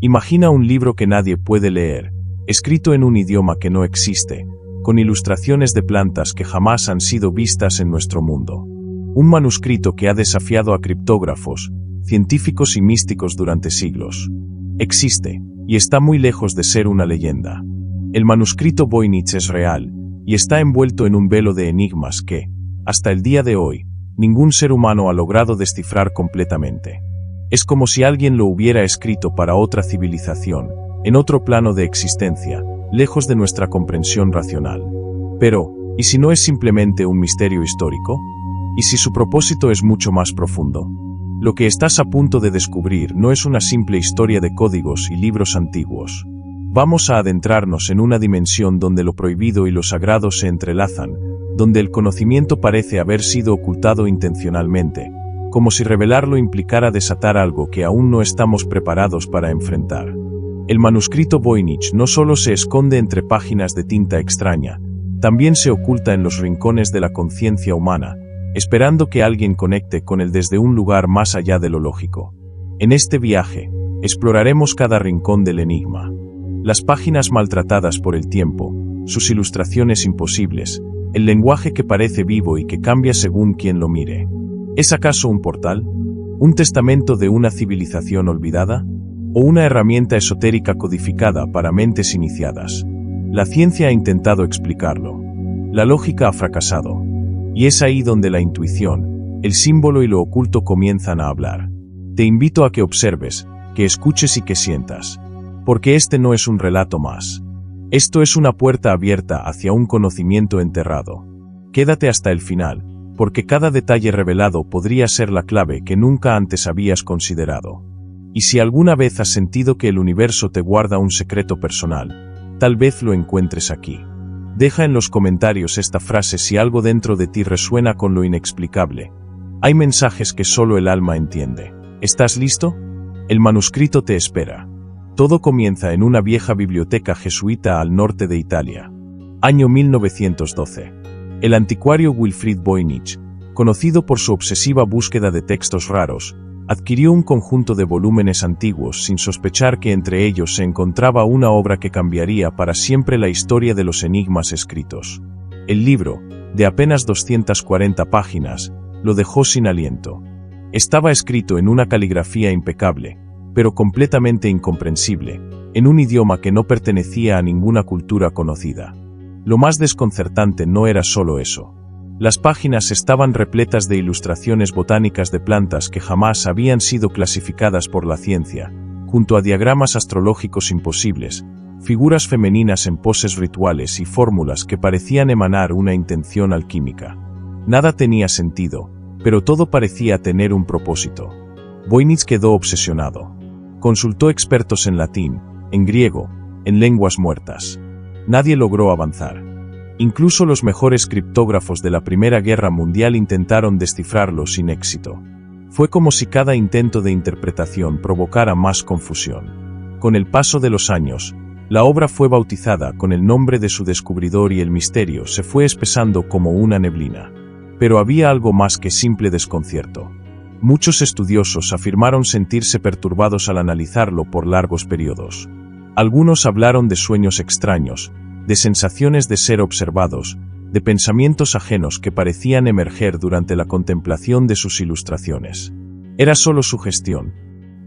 Imagina un libro que nadie puede leer, escrito en un idioma que no existe, con ilustraciones de plantas que jamás han sido vistas en nuestro mundo. Un manuscrito que ha desafiado a criptógrafos, científicos y místicos durante siglos. Existe, y está muy lejos de ser una leyenda. El manuscrito Voynich es real, y está envuelto en un velo de enigmas que, hasta el día de hoy, ningún ser humano ha logrado descifrar completamente. Es como si alguien lo hubiera escrito para otra civilización, en otro plano de existencia, lejos de nuestra comprensión racional. Pero, ¿y si no es simplemente un misterio histórico? ¿Y si su propósito es mucho más profundo? Lo que estás a punto de descubrir no es una simple historia de códigos y libros antiguos. Vamos a adentrarnos en una dimensión donde lo prohibido y lo sagrado se entrelazan, donde el conocimiento parece haber sido ocultado intencionalmente, como si revelarlo implicara desatar algo que aún no estamos preparados para enfrentar. El manuscrito Voynich no solo se esconde entre páginas de tinta extraña, también se oculta en los rincones de la conciencia humana, esperando que alguien conecte con él desde un lugar más allá de lo lógico. En este viaje, exploraremos cada rincón del enigma. Las páginas maltratadas por el tiempo, sus ilustraciones imposibles, el lenguaje que parece vivo y que cambia según quien lo mire. ¿Es acaso un portal? ¿Un testamento de una civilización olvidada? ¿O una herramienta esotérica codificada para mentes iniciadas? La ciencia ha intentado explicarlo. La lógica ha fracasado. Y es ahí donde la intuición, el símbolo y lo oculto comienzan a hablar. Te invito a que observes, que escuches y que sientas. Porque este no es un relato más. Esto es una puerta abierta hacia un conocimiento enterrado. Quédate hasta el final, porque cada detalle revelado podría ser la clave que nunca antes habías considerado. Y si alguna vez has sentido que el universo te guarda un secreto personal, tal vez lo encuentres aquí. Deja en los comentarios esta frase si algo dentro de ti resuena con lo inexplicable. Hay mensajes que solo el alma entiende. ¿Estás listo? El manuscrito te espera. Todo comienza en una vieja biblioteca jesuita al norte de Italia. Año 1912. El anticuario Wilfrid Voynich, conocido por su obsesiva búsqueda de textos raros, adquirió un conjunto de volúmenes antiguos sin sospechar que entre ellos se encontraba una obra que cambiaría para siempre la historia de los enigmas escritos. El libro, de apenas 240 páginas, lo dejó sin aliento. Estaba escrito en una caligrafía impecable, pero completamente incomprensible, en un idioma que no pertenecía a ninguna cultura conocida. Lo más desconcertante no era solo eso. Las páginas estaban repletas de ilustraciones botánicas de plantas que jamás habían sido clasificadas por la ciencia, junto a diagramas astrológicos imposibles, figuras femeninas en poses rituales y fórmulas que parecían emanar una intención alquímica. Nada tenía sentido, pero todo parecía tener un propósito. Voynich quedó obsesionado. Consultó expertos en latín, en griego, en lenguas muertas. Nadie logró avanzar. Incluso los mejores criptógrafos de la Primera Guerra Mundial intentaron descifrarlo sin éxito. Fue como si cada intento de interpretación provocara más confusión. Con el paso de los años, la obra fue bautizada con el nombre de su descubridor y el misterio se fue espesando como una neblina. Pero había algo más que simple desconcierto. Muchos estudiosos afirmaron sentirse perturbados al analizarlo por largos periodos. Algunos hablaron de sueños extraños, de sensaciones de ser observados, de pensamientos ajenos que parecían emerger durante la contemplación de sus ilustraciones. ¿Era solo sugestión?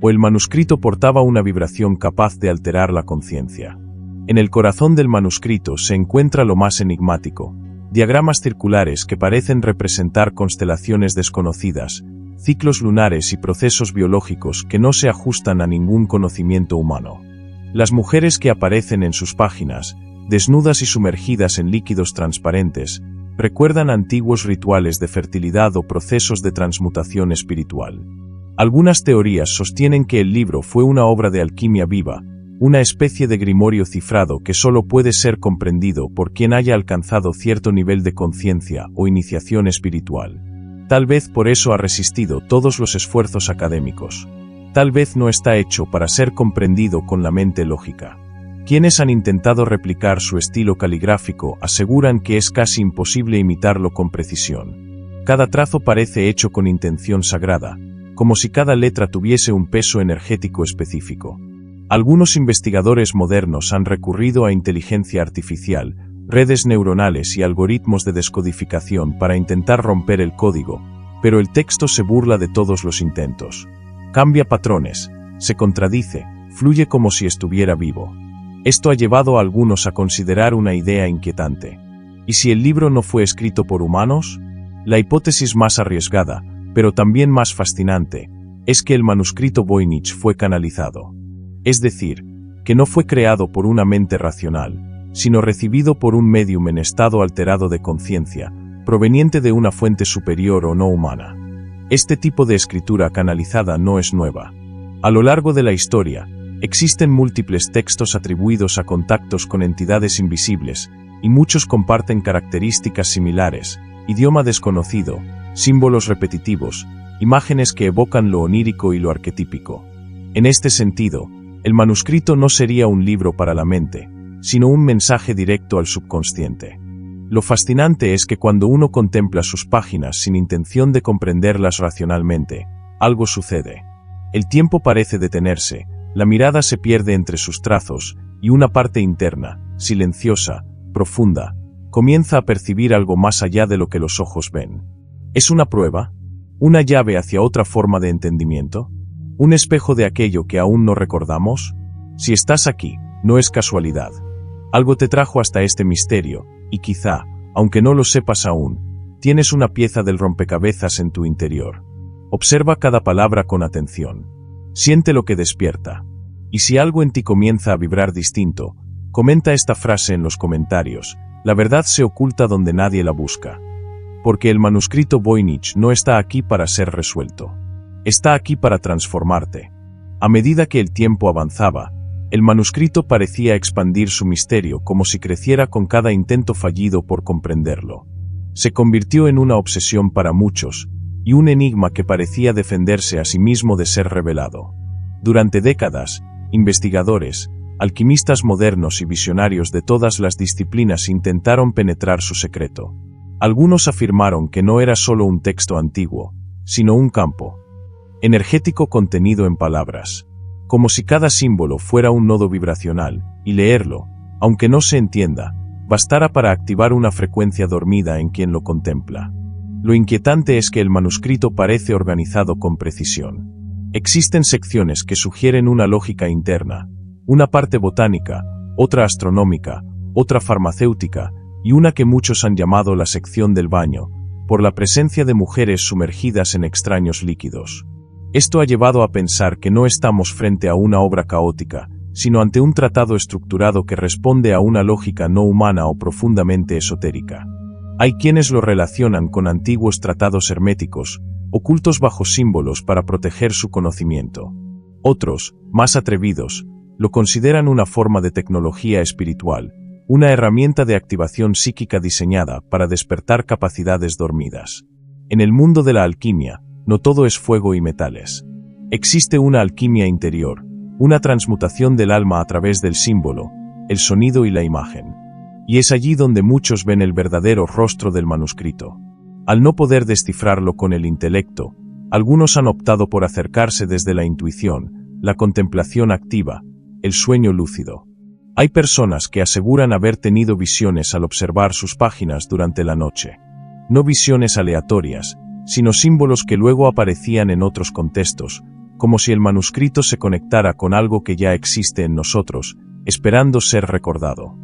¿O el manuscrito portaba una vibración capaz de alterar la conciencia? En el corazón del manuscrito se encuentra lo más enigmático: diagramas circulares que parecen representar constelaciones desconocidas, ciclos lunares y procesos biológicos que no se ajustan a ningún conocimiento humano. Las mujeres que aparecen en sus páginas, desnudas y sumergidas en líquidos transparentes, recuerdan antiguos rituales de fertilidad o procesos de transmutación espiritual. Algunas teorías sostienen que el libro fue una obra de alquimia viva, una especie de grimorio cifrado que solo puede ser comprendido por quien haya alcanzado cierto nivel de conciencia o iniciación espiritual. Tal vez por eso ha resistido todos los esfuerzos académicos. Tal vez no está hecho para ser comprendido con la mente lógica. Quienes han intentado replicar su estilo caligráfico aseguran que es casi imposible imitarlo con precisión. Cada trazo parece hecho con intención sagrada, como si cada letra tuviese un peso energético específico. Algunos investigadores modernos han recurrido a inteligencia artificial, redes neuronales y algoritmos de descodificación para intentar romper el código, pero el texto se burla de todos los intentos. Cambia patrones, se contradice, fluye como si estuviera vivo. Esto ha llevado a algunos a considerar una idea inquietante. ¿Y si el libro no fue escrito por humanos? La hipótesis más arriesgada, pero también más fascinante, es que el manuscrito Voynich fue canalizado. Es decir, que no fue creado por una mente racional, sino recibido por un médium en estado alterado de conciencia, proveniente de una fuente superior o no humana. Este tipo de escritura canalizada no es nueva. A lo largo de la historia, existen múltiples textos atribuidos a contactos con entidades invisibles, y muchos comparten características similares: idioma desconocido, símbolos repetitivos, imágenes que evocan lo onírico y lo arquetípico. En este sentido, el manuscrito no sería un libro para la mente, sino un mensaje directo al subconsciente. Lo fascinante es que cuando uno contempla sus páginas sin intención de comprenderlas racionalmente, algo sucede. El tiempo parece detenerse, la mirada se pierde entre sus trazos, y una parte interna, silenciosa, profunda, comienza a percibir algo más allá de lo que los ojos ven. ¿Es una prueba? ¿Una llave hacia otra forma de entendimiento? ¿Un espejo de aquello que aún no recordamos? Si estás aquí, no es casualidad. Algo te trajo hasta este misterio, y quizá, aunque no lo sepas aún, tienes una pieza del rompecabezas en tu interior. Observa cada palabra con atención. Siente lo que despierta. Y si algo en ti comienza a vibrar distinto, comenta esta frase en los comentarios: la verdad se oculta donde nadie la busca. Porque el manuscrito Voynich no está aquí para ser resuelto. Está aquí para transformarte. A medida que el tiempo avanzaba, el manuscrito parecía expandir su misterio como si creciera con cada intento fallido por comprenderlo. Se convirtió en una obsesión para muchos, y un enigma que parecía defenderse a sí mismo de ser revelado. Durante décadas, investigadores, alquimistas modernos y visionarios de todas las disciplinas intentaron penetrar su secreto. Algunos afirmaron que no era solo un texto antiguo, sino un campo energético contenido en palabras, como si cada símbolo fuera un nodo vibracional, y leerlo, aunque no se entienda, bastara para activar una frecuencia dormida en quien lo contempla. Lo inquietante es que el manuscrito parece organizado con precisión. Existen secciones que sugieren una lógica interna, una parte botánica, otra astronómica, otra farmacéutica, y una que muchos han llamado la sección del baño, por la presencia de mujeres sumergidas en extraños líquidos. Esto ha llevado a pensar que no estamos frente a una obra caótica, sino ante un tratado estructurado que responde a una lógica no humana o profundamente esotérica. Hay quienes lo relacionan con antiguos tratados herméticos, ocultos bajo símbolos para proteger su conocimiento. Otros, más atrevidos, lo consideran una forma de tecnología espiritual, una herramienta de activación psíquica diseñada para despertar capacidades dormidas. En el mundo de la alquimia, no todo es fuego y metales. Existe una alquimia interior, una transmutación del alma a través del símbolo, el sonido y la imagen. Y es allí donde muchos ven el verdadero rostro del manuscrito. Al no poder descifrarlo con el intelecto, algunos han optado por acercarse desde la intuición, la contemplación activa, el sueño lúcido. Hay personas que aseguran haber tenido visiones al observar sus páginas durante la noche. No visiones aleatorias, sino símbolos que luego aparecían en otros contextos, como si el manuscrito se conectara con algo que ya existe en nosotros, esperando ser recordado.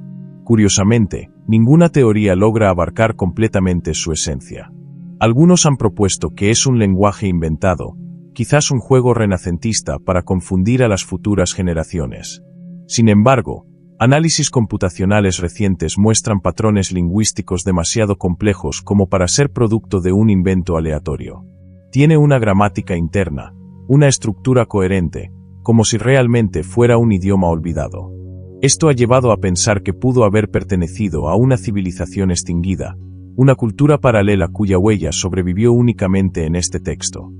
Curiosamente, ninguna teoría logra abarcar completamente su esencia. Algunos han propuesto que es un lenguaje inventado, quizás un juego renacentista para confundir a las futuras generaciones. Sin embargo, análisis computacionales recientes muestran patrones lingüísticos demasiado complejos como para ser producto de un invento aleatorio. Tiene una gramática interna, una estructura coherente, como si realmente fuera un idioma olvidado. Esto ha llevado a pensar que pudo haber pertenecido a una civilización extinguida, una cultura paralela cuya huella sobrevivió únicamente en este texto.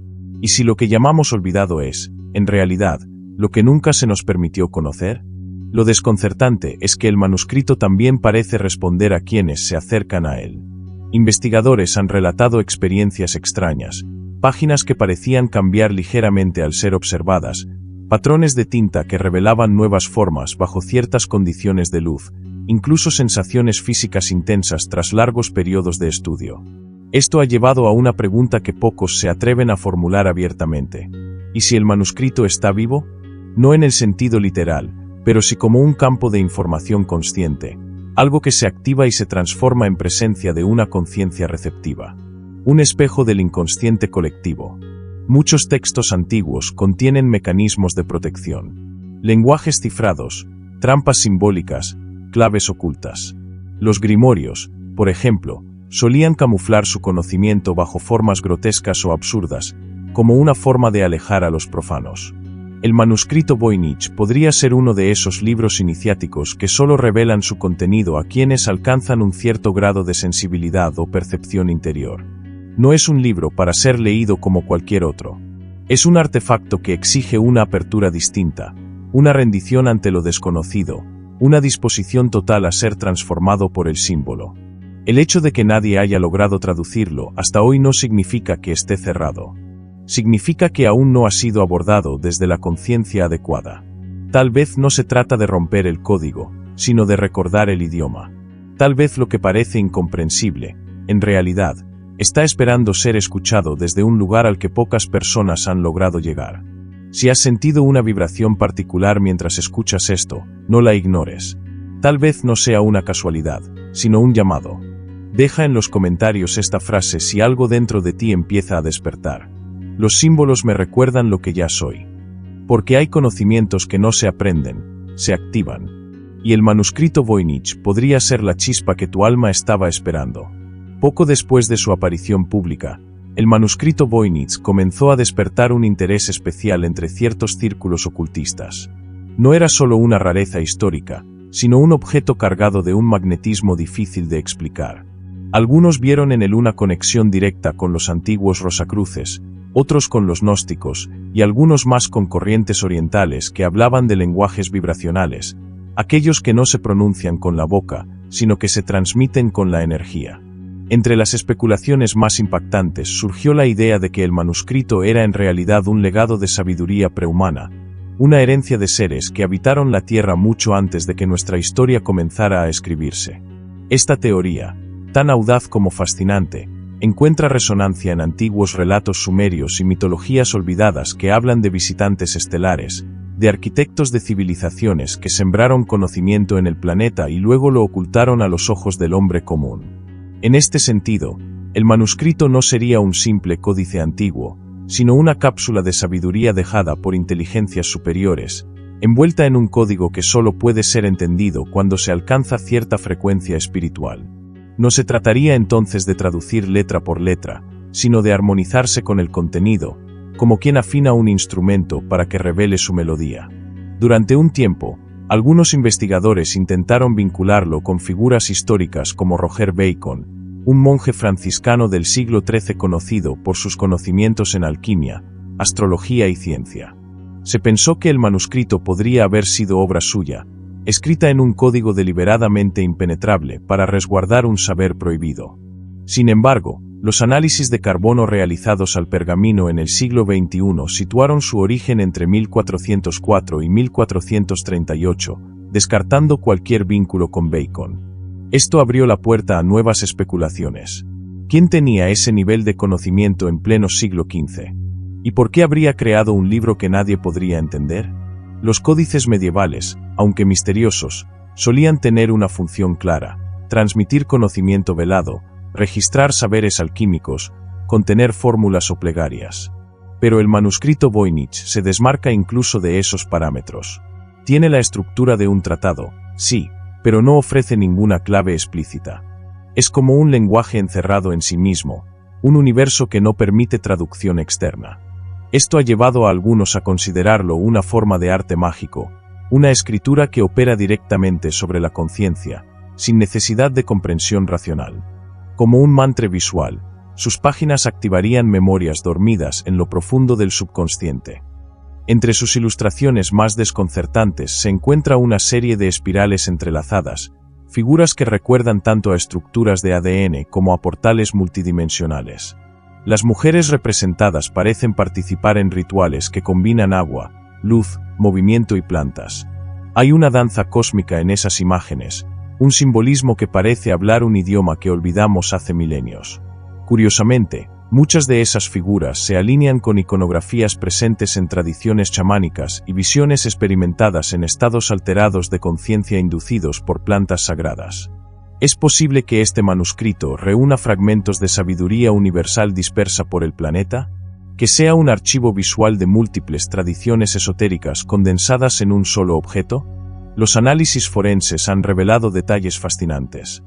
¿Y si lo que llamamos olvidado es, en realidad, lo que nunca se nos permitió conocer? Lo desconcertante es que el manuscrito también parece responder a quienes se acercan a él. Investigadores han relatado experiencias extrañas, páginas que parecían cambiar ligeramente al ser observadas, patrones de tinta que revelaban nuevas formas bajo ciertas condiciones de luz, incluso sensaciones físicas intensas tras largos periodos de estudio. Esto ha llevado a una pregunta que pocos se atreven a formular abiertamente. ¿Y si el manuscrito está vivo? No en el sentido literal, pero sí como un campo de información consciente, algo que se activa y se transforma en presencia de una conciencia receptiva. Un espejo del inconsciente colectivo. Muchos textos antiguos contienen mecanismos de protección. Lenguajes cifrados, trampas simbólicas, claves ocultas. Los grimorios, por ejemplo, solían camuflar su conocimiento bajo formas grotescas o absurdas, como una forma de alejar a los profanos. El manuscrito Voynich podría ser uno de esos libros iniciáticos que solo revelan su contenido a quienes alcanzan un cierto grado de sensibilidad o percepción interior. No es un libro para ser leído como cualquier otro. Es un artefacto que exige una apertura distinta, una rendición ante lo desconocido, una disposición total a ser transformado por el símbolo. El hecho de que nadie haya logrado traducirlo hasta hoy no significa que esté cerrado. Significa que aún no ha sido abordado desde la conciencia adecuada. Tal vez no se trata de romper el código, sino de recordar el idioma. Tal vez lo que parece incomprensible, en realidad, está esperando ser escuchado desde un lugar al que pocas personas han logrado llegar. Si has sentido una vibración particular mientras escuchas esto, no la ignores. Tal vez no sea una casualidad, sino un llamado. Deja en los comentarios esta frase si algo dentro de ti empieza a despertar. Los símbolos me recuerdan lo que ya soy. Porque hay conocimientos que no se aprenden, se activan. Y el manuscrito Voynich podría ser la chispa que tu alma estaba esperando. Poco después de su aparición pública, el manuscrito Voynich comenzó a despertar un interés especial entre ciertos círculos ocultistas. No era solo una rareza histórica, sino un objeto cargado de un magnetismo difícil de explicar. Algunos vieron en él una conexión directa con los antiguos Rosacruces, otros con los gnósticos, y algunos más con corrientes orientales que hablaban de lenguajes vibracionales, aquellos que no se pronuncian con la boca, sino que se transmiten con la energía. Entre las especulaciones más impactantes surgió la idea de que el manuscrito era en realidad un legado de sabiduría prehumana, una herencia de seres que habitaron la Tierra mucho antes de que nuestra historia comenzara a escribirse. Esta teoría, tan audaz como fascinante, encuentra resonancia en antiguos relatos sumerios y mitologías olvidadas que hablan de visitantes estelares, de arquitectos de civilizaciones que sembraron conocimiento en el planeta y luego lo ocultaron a los ojos del hombre común. En este sentido, el manuscrito no sería un simple códice antiguo, sino una cápsula de sabiduría dejada por inteligencias superiores, envuelta en un código que solo puede ser entendido cuando se alcanza cierta frecuencia espiritual. No se trataría entonces de traducir letra por letra, sino de armonizarse con el contenido, como quien afina un instrumento para que revele su melodía. Durante un tiempo, algunos investigadores intentaron vincularlo con figuras históricas como Roger Bacon, un monje franciscano del siglo XIII conocido por sus conocimientos en alquimia, astrología y ciencia. Se pensó que el manuscrito podría haber sido obra suya, escrita en un código deliberadamente impenetrable para resguardar un saber prohibido. Sin embargo, los análisis de carbono realizados al pergamino en el siglo XXI situaron su origen entre 1404 y 1438, descartando cualquier vínculo con Bacon. Esto abrió la puerta a nuevas especulaciones. ¿Quién tenía ese nivel de conocimiento en pleno siglo XV? ¿Y por qué habría creado un libro que nadie podría entender? Los códices medievales, aunque misteriosos, solían tener una función clara: transmitir conocimiento velado, registrar saberes alquímicos, contener fórmulas o plegarias. Pero el manuscrito Voynich se desmarca incluso de esos parámetros. Tiene la estructura de un tratado, sí, pero no ofrece ninguna clave explícita. Es como un lenguaje encerrado en sí mismo, un universo que no permite traducción externa. Esto ha llevado a algunos a considerarlo una forma de arte mágico, una escritura que opera directamente sobre la conciencia, sin necesidad de comprensión racional. Como un mantra visual, sus páginas activarían memorias dormidas en lo profundo del subconsciente. Entre sus ilustraciones más desconcertantes se encuentra una serie de espirales entrelazadas, figuras que recuerdan tanto a estructuras de ADN como a portales multidimensionales. Las mujeres representadas parecen participar en rituales que combinan agua, luz, movimiento y plantas. Hay una danza cósmica en esas imágenes, un simbolismo que parece hablar un idioma que olvidamos hace milenios. Curiosamente, muchas de esas figuras se alinean con iconografías presentes en tradiciones chamánicas y visiones experimentadas en estados alterados de conciencia inducidos por plantas sagradas. ¿Es posible que este manuscrito reúna fragmentos de sabiduría universal dispersa por el planeta? ¿Que sea un archivo visual de múltiples tradiciones esotéricas condensadas en un solo objeto? Los análisis forenses han revelado detalles fascinantes.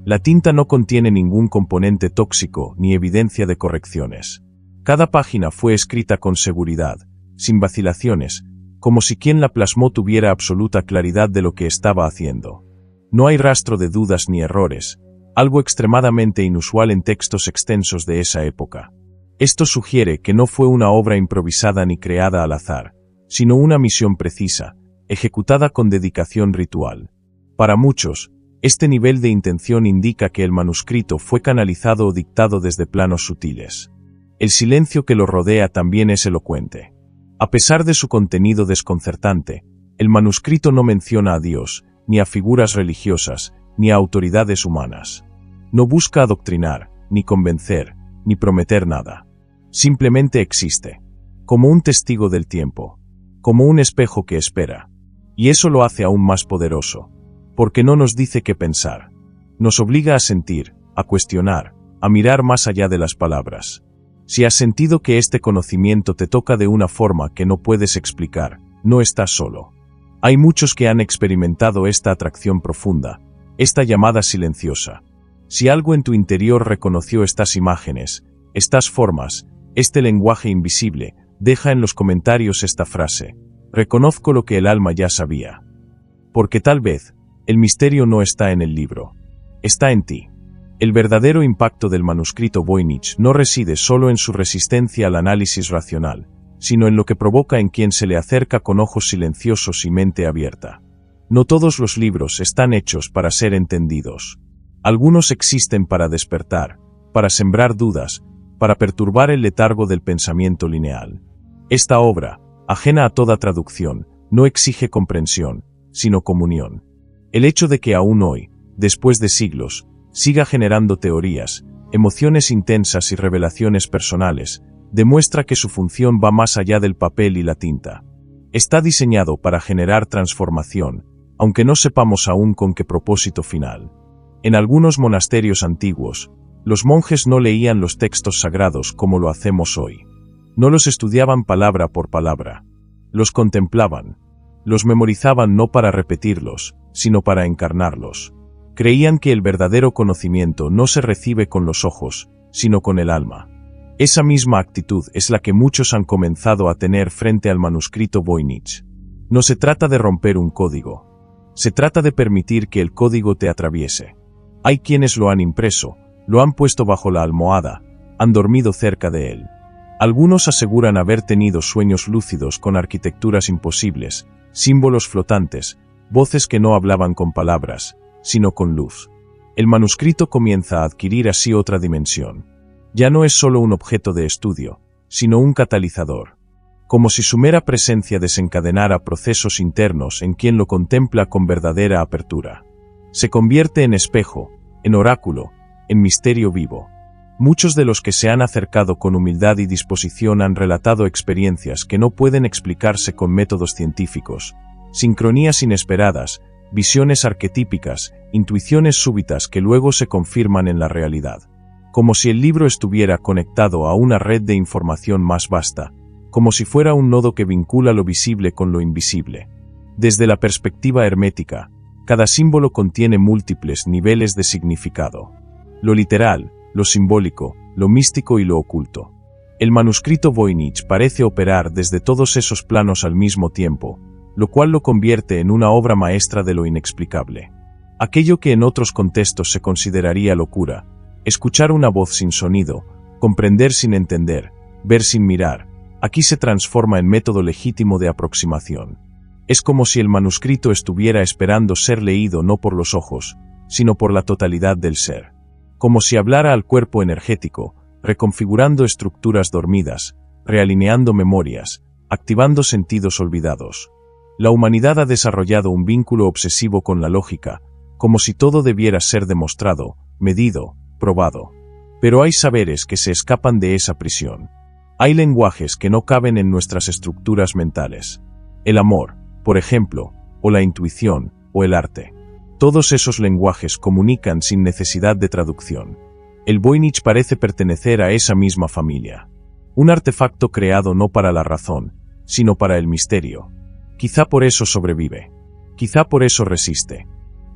La tinta no contiene ningún componente tóxico ni evidencia de correcciones. Cada página fue escrita con seguridad, sin vacilaciones, como si quien la plasmó tuviera absoluta claridad de lo que estaba haciendo. No hay rastro de dudas ni errores, algo extremadamente inusual en textos extensos de esa época. Esto sugiere que no fue una obra improvisada ni creada al azar, sino una misión precisa, ejecutada con dedicación ritual. Para muchos, este nivel de intención indica que el manuscrito fue canalizado o dictado desde planos sutiles. El silencio que lo rodea también es elocuente. A pesar de su contenido desconcertante, el manuscrito no menciona a Dios, ni a figuras religiosas, ni a autoridades humanas. No busca adoctrinar, ni convencer, ni prometer nada. Simplemente existe, como un testigo del tiempo, como un espejo que espera. Y eso lo hace aún más poderoso, porque no nos dice qué pensar. Nos obliga a sentir, a cuestionar, a mirar más allá de las palabras. Si has sentido que este conocimiento te toca de una forma que no puedes explicar, no estás solo. Hay muchos que han experimentado esta atracción profunda, esta llamada silenciosa. Si algo en tu interior reconoció estas imágenes, estas formas, este lenguaje invisible, deja en los comentarios esta frase: reconozco lo que el alma ya sabía. Porque tal vez, el misterio no está en el libro. Está en ti. El verdadero impacto del manuscrito Voynich no reside solo en su resistencia al análisis racional, sino en lo que provoca en quien se le acerca con ojos silenciosos y mente abierta. No todos los libros están hechos para ser entendidos. Algunos existen para despertar, para sembrar dudas, para perturbar el letargo del pensamiento lineal. Esta obra, ajena a toda traducción, no exige comprensión, sino comunión. El hecho de que aún hoy, después de siglos, siga generando teorías, emociones intensas y revelaciones personales, demuestra que su función va más allá del papel y la tinta. Está diseñado para generar transformación, aunque no sepamos aún con qué propósito final. En algunos monasterios antiguos, los monjes no leían los textos sagrados como lo hacemos hoy. No los estudiaban palabra por palabra. Los contemplaban. Los memorizaban no para repetirlos, sino para encarnarlos. Creían que el verdadero conocimiento no se recibe con los ojos, sino con el alma. Esa misma actitud es la que muchos han comenzado a tener frente al manuscrito Voynich. No se trata de romper un código. Se trata de permitir que el código te atraviese. Hay quienes lo han impreso, lo han puesto bajo la almohada, han dormido cerca de él. Algunos aseguran haber tenido sueños lúcidos con arquitecturas imposibles, símbolos flotantes, voces que no hablaban con palabras, sino con luz. El manuscrito comienza a adquirir así otra dimensión. Ya no es solo un objeto de estudio, sino un catalizador. Como si su mera presencia desencadenara procesos internos en quien lo contempla con verdadera apertura. Se convierte en espejo, en oráculo, en misterio vivo. Muchos de los que se han acercado con humildad y disposición han relatado experiencias que no pueden explicarse con métodos científicos, sincronías inesperadas, visiones arquetípicas, intuiciones súbitas que luego se confirman en la realidad. Como si el libro estuviera conectado a una red de información más vasta, como si fuera un nodo que vincula lo visible con lo invisible. Desde la perspectiva hermética, cada símbolo contiene múltiples niveles de significado. Lo literal, lo simbólico, lo místico y lo oculto. El manuscrito Voynich parece operar desde todos esos planos al mismo tiempo, lo cual lo convierte en una obra maestra de lo inexplicable. Aquello que en otros contextos se consideraría locura, escuchar una voz sin sonido, comprender sin entender, ver sin mirar, aquí se transforma en método legítimo de aproximación. Es como si el manuscrito estuviera esperando ser leído no por los ojos, sino por la totalidad del ser. Como si hablara al cuerpo energético, reconfigurando estructuras dormidas, realineando memorias, activando sentidos olvidados. La humanidad ha desarrollado un vínculo obsesivo con la lógica, como si todo debiera ser demostrado, medido, probado. Pero hay saberes que se escapan de esa prisión. Hay lenguajes que no caben en nuestras estructuras mentales. El amor, por ejemplo, o la intuición, o el arte. Todos esos lenguajes comunican sin necesidad de traducción. El Voynich parece pertenecer a esa misma familia. Un artefacto creado no para la razón, sino para el misterio. Quizá por eso sobrevive. Quizá por eso resiste.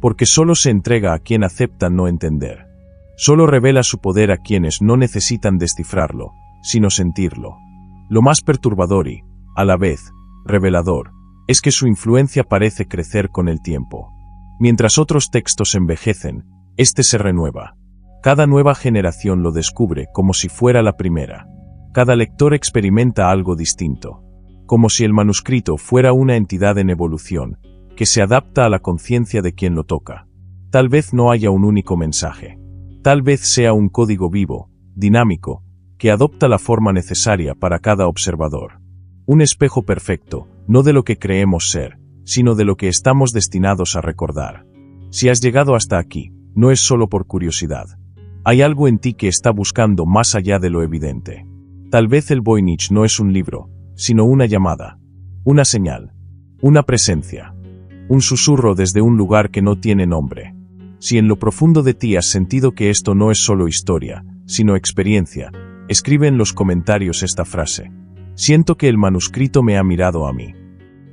Porque solo se entrega a quien acepta no entender. Solo revela su poder a quienes no necesitan descifrarlo, sino sentirlo. Lo más perturbador y, a la vez, revelador, es que su influencia parece crecer con el tiempo. Mientras otros textos envejecen, este se renueva. Cada nueva generación lo descubre como si fuera la primera. Cada lector experimenta algo distinto. Como si el manuscrito fuera una entidad en evolución, que se adapta a la conciencia de quien lo toca. Tal vez no haya un único mensaje. Tal vez sea un código vivo, dinámico, que adopta la forma necesaria para cada observador. Un espejo perfecto, no de lo que creemos ser, sino de lo que estamos destinados a recordar. Si has llegado hasta aquí, no es solo por curiosidad. Hay algo en ti que está buscando más allá de lo evidente. Tal vez el Voynich no es un libro, sino una llamada, una señal, una presencia, un susurro desde un lugar que no tiene nombre. Si en lo profundo de ti has sentido que esto no es solo historia, sino experiencia, escribe en los comentarios esta frase: siento que el manuscrito me ha mirado a mí.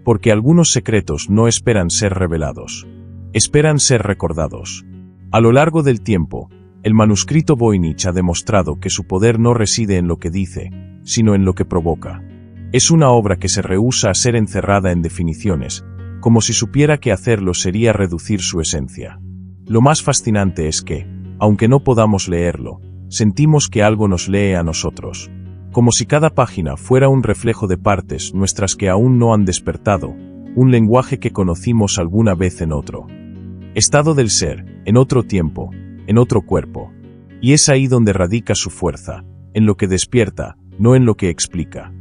Porque algunos secretos no esperan ser revelados, esperan ser recordados. A lo largo del tiempo, el manuscrito Voynich ha demostrado que su poder no reside en lo que dice, sino en lo que provoca. Es una obra que se rehúsa a ser encerrada en definiciones, como si supiera que hacerlo sería reducir su esencia. Lo más fascinante es que, aunque no podamos leerlo, sentimos que algo nos lee a nosotros. Como si cada página fuera un reflejo de partes nuestras que aún no han despertado, un lenguaje que conocimos alguna vez en otro estado del ser, en otro tiempo, en otro cuerpo. Y es ahí donde radica su fuerza, en lo que despierta, no en lo que explica.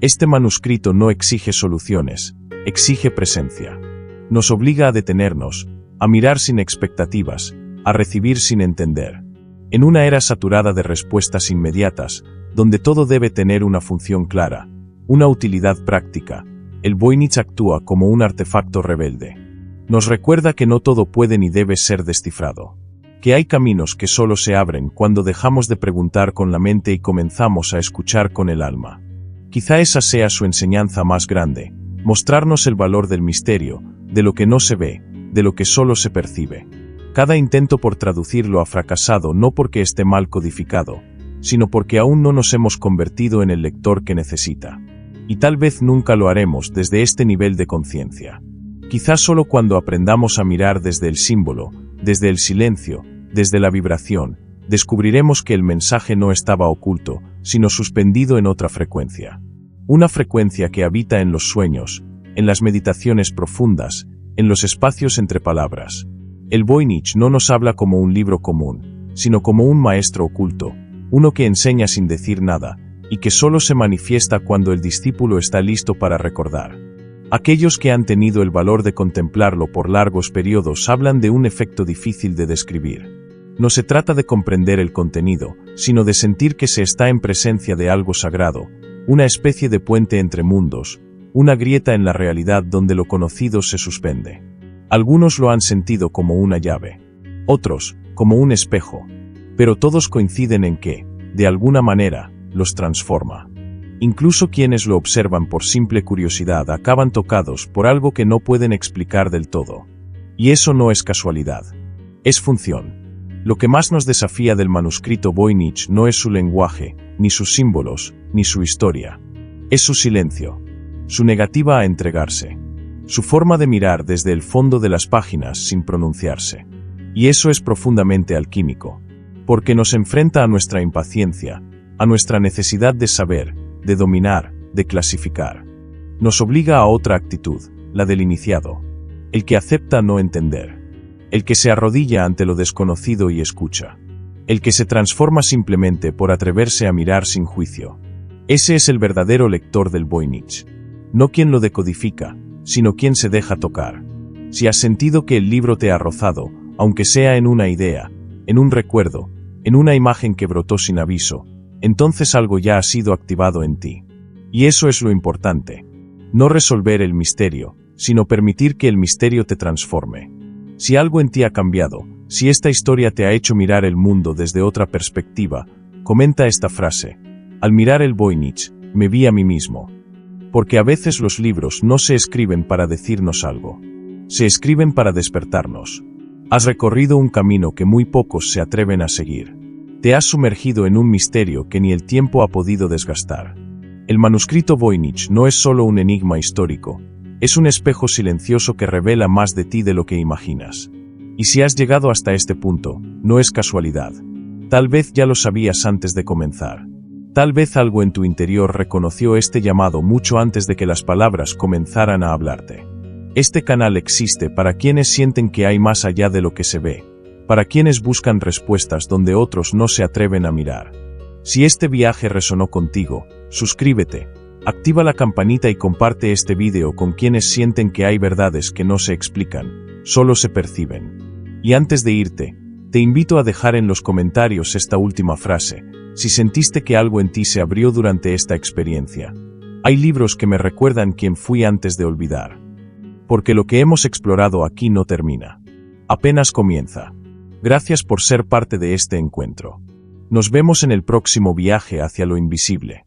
Este manuscrito no exige soluciones, exige presencia. Nos obliga a detenernos, a mirar sin expectativas, a recibir sin entender. En una era saturada de respuestas inmediatas, donde todo debe tener una función clara, una utilidad práctica, el Voynich actúa como un artefacto rebelde. Nos recuerda que no todo puede ni debe ser descifrado. Que hay caminos que solo se abren cuando dejamos de preguntar con la mente y comenzamos a escuchar con el alma. Quizá esa sea su enseñanza más grande, mostrarnos el valor del misterio, de lo que no se ve, de lo que solo se percibe. Cada intento por traducirlo ha fracasado no porque esté mal codificado, sino porque aún no nos hemos convertido en el lector que necesita. Y tal vez nunca lo haremos desde este nivel de conciencia. Quizás solo cuando aprendamos a mirar desde el símbolo, desde el silencio, desde la vibración, descubriremos que el mensaje no estaba oculto, sino suspendido en otra frecuencia. Una frecuencia que habita en los sueños, en las meditaciones profundas, en los espacios entre palabras. El Voynich no nos habla como un libro común, sino como un maestro oculto, uno que enseña sin decir nada, y que solo se manifiesta cuando el discípulo está listo para recordar. Aquellos que han tenido el valor de contemplarlo por largos periodos hablan de un efecto difícil de describir. No se trata de comprender el contenido, sino de sentir que se está en presencia de algo sagrado, una especie de puente entre mundos, una grieta en la realidad donde lo conocido se suspende. Algunos lo han sentido como una llave, otros, como un espejo, pero todos coinciden en que, de alguna manera, los transforma. Incluso quienes lo observan por simple curiosidad acaban tocados por algo que no pueden explicar del todo. Y eso no es casualidad. Es función. Lo que más nos desafía del manuscrito Voynich no es su lenguaje, ni sus símbolos, ni su historia. Es su silencio, su negativa a entregarse, su forma de mirar desde el fondo de las páginas sin pronunciarse. Y eso es profundamente alquímico, porque nos enfrenta a nuestra impaciencia, a nuestra necesidad de saber, de dominar, de clasificar. Nos obliga a otra actitud, la del iniciado, el que acepta no entender, el que se arrodilla ante lo desconocido y escucha, el que se transforma simplemente por atreverse a mirar sin juicio. Ese es el verdadero lector del Voynich. no quien lo decodifica, sino quien se deja tocar. Si has sentido que el libro te ha rozado, aunque sea en una idea, en un recuerdo, en una imagen que brotó sin aviso, entonces algo ya ha sido activado en ti. Y eso es lo importante. No resolver el misterio, sino permitir que el misterio te transforme. Si algo en ti ha cambiado, si esta historia te ha hecho mirar el mundo desde otra perspectiva, comenta esta frase: al mirar el Voynich, me vi a mí mismo. Porque a veces los libros no se escriben para decirnos algo. Se escriben para despertarnos. Has recorrido un camino que muy pocos se atreven a seguir. Te has sumergido en un misterio que ni el tiempo ha podido desgastar. El manuscrito Voynich no es solo un enigma histórico, es un espejo silencioso que revela más de ti de lo que imaginas. Y si has llegado hasta este punto, no es casualidad. Tal vez ya lo sabías antes de comenzar. Tal vez algo en tu interior reconoció este llamado mucho antes de que las palabras comenzaran a hablarte. Este canal existe para quienes sienten que hay más allá de lo que se ve, para quienes buscan respuestas donde otros no se atreven a mirar. Si este viaje resonó contigo, suscríbete, activa la campanita y comparte este video con quienes sienten que hay verdades que no se explican, solo se perciben. Y antes de irte, te invito a dejar en los comentarios esta última frase, si sentiste que algo en ti se abrió durante esta experiencia. Hay libros que me recuerdan quién fui antes de olvidar. Porque lo que hemos explorado aquí no termina. Apenas comienza. Gracias por ser parte de este encuentro. Nos vemos en el próximo viaje hacia lo invisible.